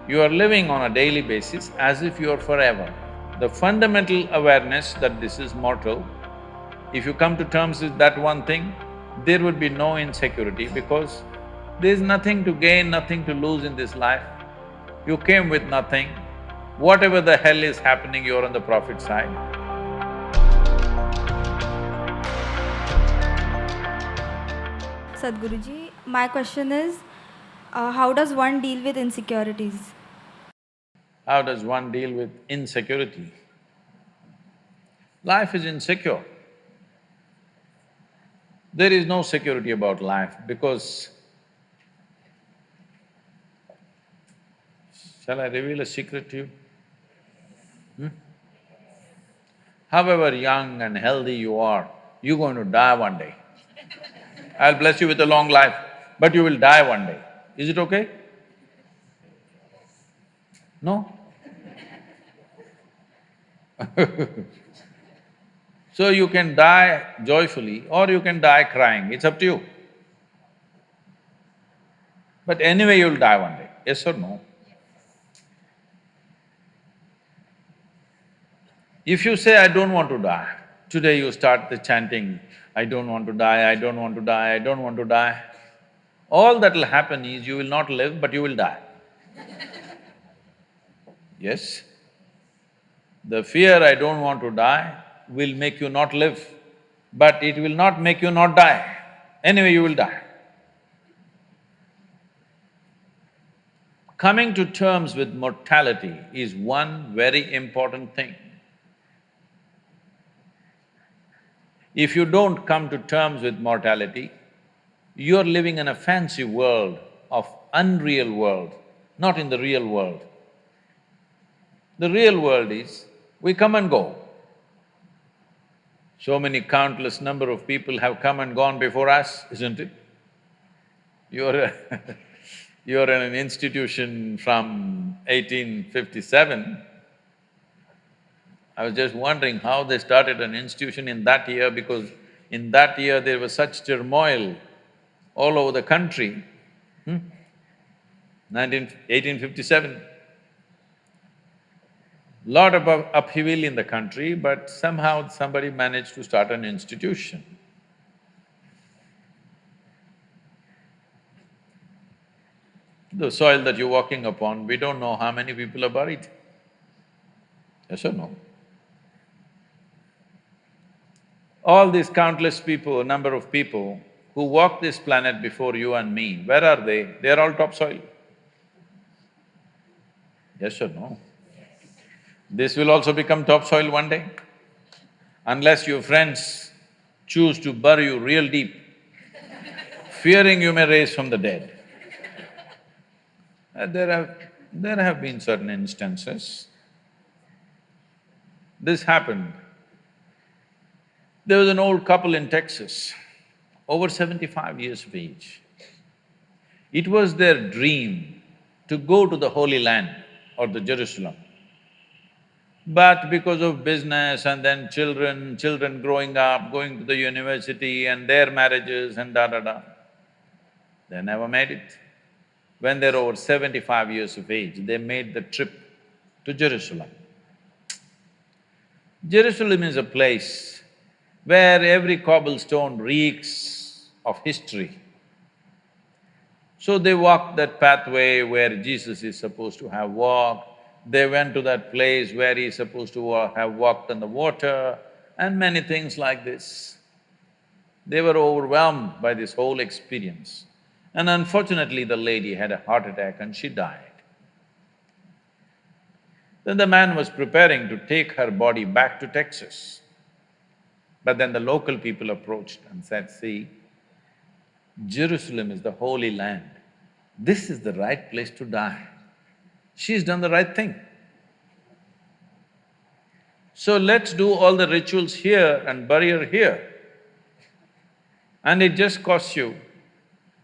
You are living on a daily basis as if you are forever. The fundamental awareness that this is mortal, if you come to terms with that one thing, there would be no insecurity because there's nothing to gain, nothing to lose in this life. You came with nothing. Whatever the hell is happening, you're on the profit side. Sadhguruji, my question is, how does one deal with insecurities? How does one deal with insecurity? Life is insecure. There is no security about life because… Shall I reveal a secret to you? However young and healthy you are, you're going to die one day. I'll bless you with a long life, but you will die one day. Is it okay? No? So you can die joyfully or you can die crying, it's up to you. But anyway, you'll die one day, yes or no? If you say, I don't want to die, today you start the chanting, I don't want to die, I don't want to die, I don't want to die. All that'll happen is you will not live, but you will die. Yes? The fear, I don't want to die, will make you not live, but it will not make you not die. Anyway, you will die. Coming to terms with mortality is one very important thing. If you don't come to terms with mortality, you're living in a fancy world of unreal world, not in the real world. The real world is, we come and go. So many countless number of people have come and gone before us, isn't it? You're you're in an institution from 1857. I was just wondering how they started an institution in that year because in that year there was such turmoil all over the country. 1857. Lot of upheaval in the country, but somehow somebody managed to start an institution. The soil that you're walking upon, we don't know how many people are buried. Yes or no? All these countless people, number of people who walked this planet before you and me, where are they? They're all topsoil. Yes or no? This will also become topsoil one day. Unless your friends choose to bury you real deep, fearing you may raise from the dead. There have been certain instances. This happened. There was an old couple in Texas, over 75 years of age. It was their dream to go to the Holy Land or the Jerusalem. But because of business and then children growing up, going to the university and their marriages and da-da-da, they never made it. When they're over 75 years of age, they made the trip to Jerusalem. Jerusalem is a place where every cobblestone reeks of history. So they walked that pathway where Jesus is supposed to have walked, they went to that place where he's supposed to have walked on the water, and many things like this. They were overwhelmed by this whole experience. And unfortunately, the lady had a heart attack and she died. Then the man was preparing to take her body back to Texas. But then the local people approached and said, see, Jerusalem is the Holy Land. This is the right place to die. She's done the right thing. So let's do all the rituals here and bury her here. And it just costs you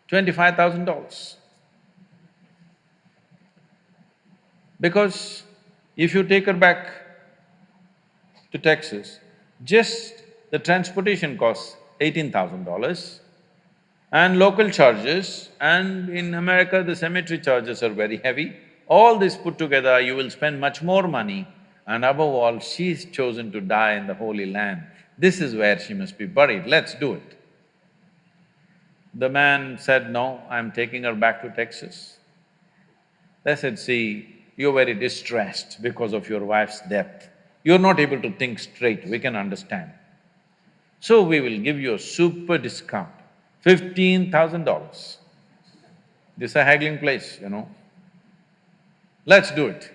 $25,000. Because if you take her back to Texas, just the transportation costs $18,000 and local charges, and in America the cemetery charges are very heavy. All this put together, you will spend much more money, and above all, she's chosen to die in the Holy Land. This is where she must be buried, let's do it. The man said, no, I'm taking her back to Texas. They said, see, you're very distressed because of your wife's death. You're not able to think straight, we can understand. So we will give you a super discount, $15,000. This is a haggling place, you know. Let's do it.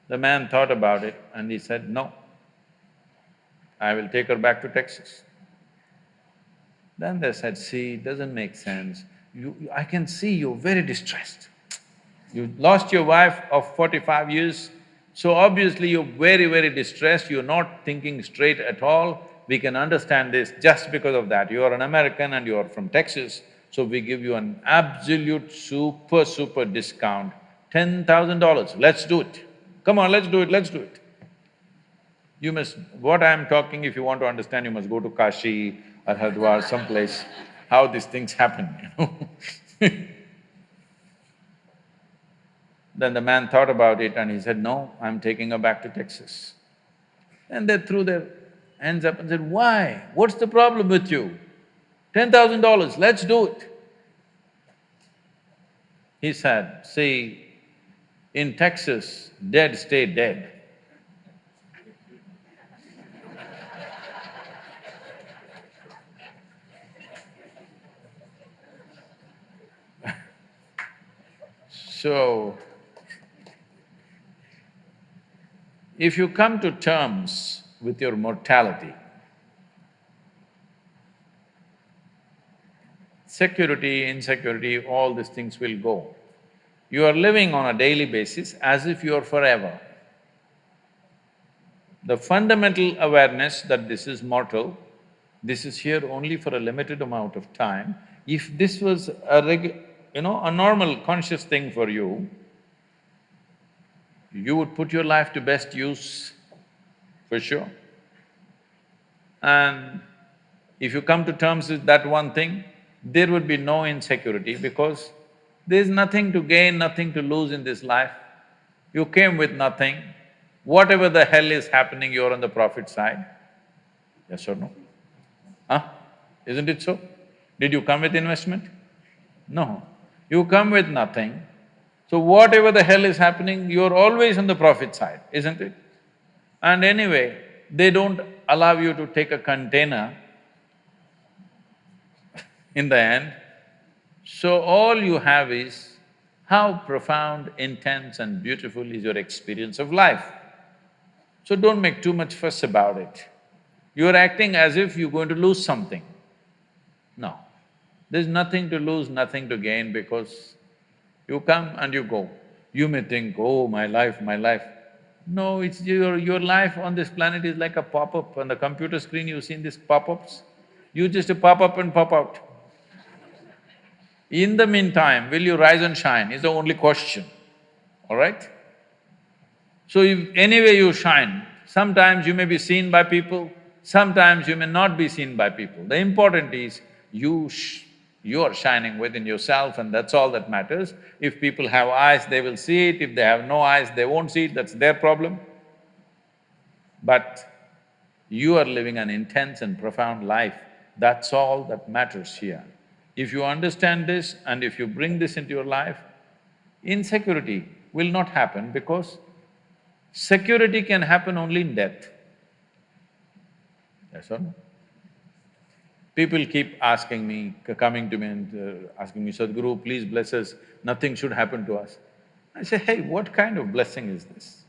The man thought about it and he said, no, I will take her back to Texas. Then they said, see, it doesn't make sense. I can see you're very distressed. You lost your wife of 45 years, so obviously you're very, very distressed, you're not thinking straight at all. We can understand this just because of that. You are an American and you are from Texas, so we give you an absolute super discount, $10,000. Let's do it. Come on, let's do it, let's do it. You must… what I'm talking, if you want to understand, you must go to Kashi or Hardwar, someplace, how these things happen, you know. Then the man thought about it and he said, no, I'm taking her back to Texas. And they threw their hands up and said, why? What's the problem with you? $10,000, let's do it. He said, see, in Texas, dead stay dead. So, if you come to terms with your mortality, security, insecurity, all these things will go. You are living on a daily basis as if you are forever. The fundamental awareness that this is mortal, this is here only for a limited amount of time. If this was a normal conscious thing for you, you would put your life to best use, for sure. And if you come to terms with that one thing, there would be no insecurity because there's nothing to gain, nothing to lose in this life. You came with nothing. Whatever the hell is happening, you're on the profit side. Yes or no? Huh? Isn't it so? Did you come with investment? No. You come with nothing. So whatever the hell is happening, you're always on the profit side, isn't it? And anyway, they don't allow you to take a container in the end. So all you have is how profound, intense and beautiful is your experience of life. So don't make too much fuss about it. You're acting as if you're going to lose something. No, there's nothing to lose, nothing to gain because you come and you go. You may think, oh, my life, my life. No, it's your life on this planet is like a pop-up. On the computer screen, you've seen these pop-ups? You just pop up and pop out. In the meantime, will you rise and shine is the only question, all right? So if anyway you shine, sometimes you may be seen by people, sometimes you may not be seen by people. The important is you are shining within yourself and that's all that matters. If people have eyes, they will see it, if they have no eyes, they won't see it, that's their problem. But you are living an intense and profound life, that's all that matters here. If you understand this and if you bring this into your life, insecurity will not happen because security can happen only in death. Yes or no? People keep asking me, coming to me and asking me, Sadhguru, please bless us, nothing should happen to us. I say, hey, what kind of blessing is this?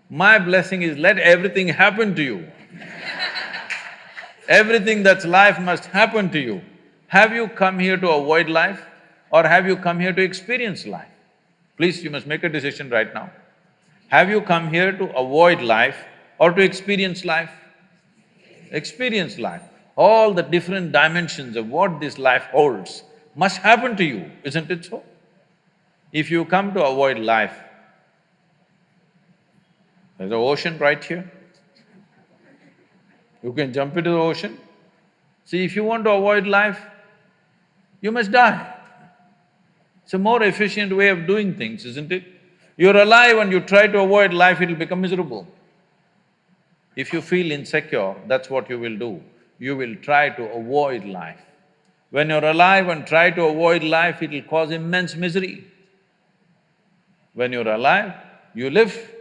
My blessing is let everything happen to you. Everything that's life must happen to you. Have you come here to avoid life or have you come here to experience life? Please, you must make a decision right now. Have you come here to avoid life or to experience life? Experience life. All the different dimensions of what this life holds must happen to you, isn't it so? If you come to avoid life, there's an ocean right here. You can jump into the ocean. See, if you want to avoid life, you must die. It's a more efficient way of doing things, isn't it? You're alive and you try to avoid life, it'll become miserable. If you feel insecure, that's what you will do. You will try to avoid life. When you're alive and try to avoid life, it'll cause immense misery. When you're alive, you live.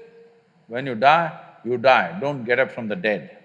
When you die, don't get up from the dead.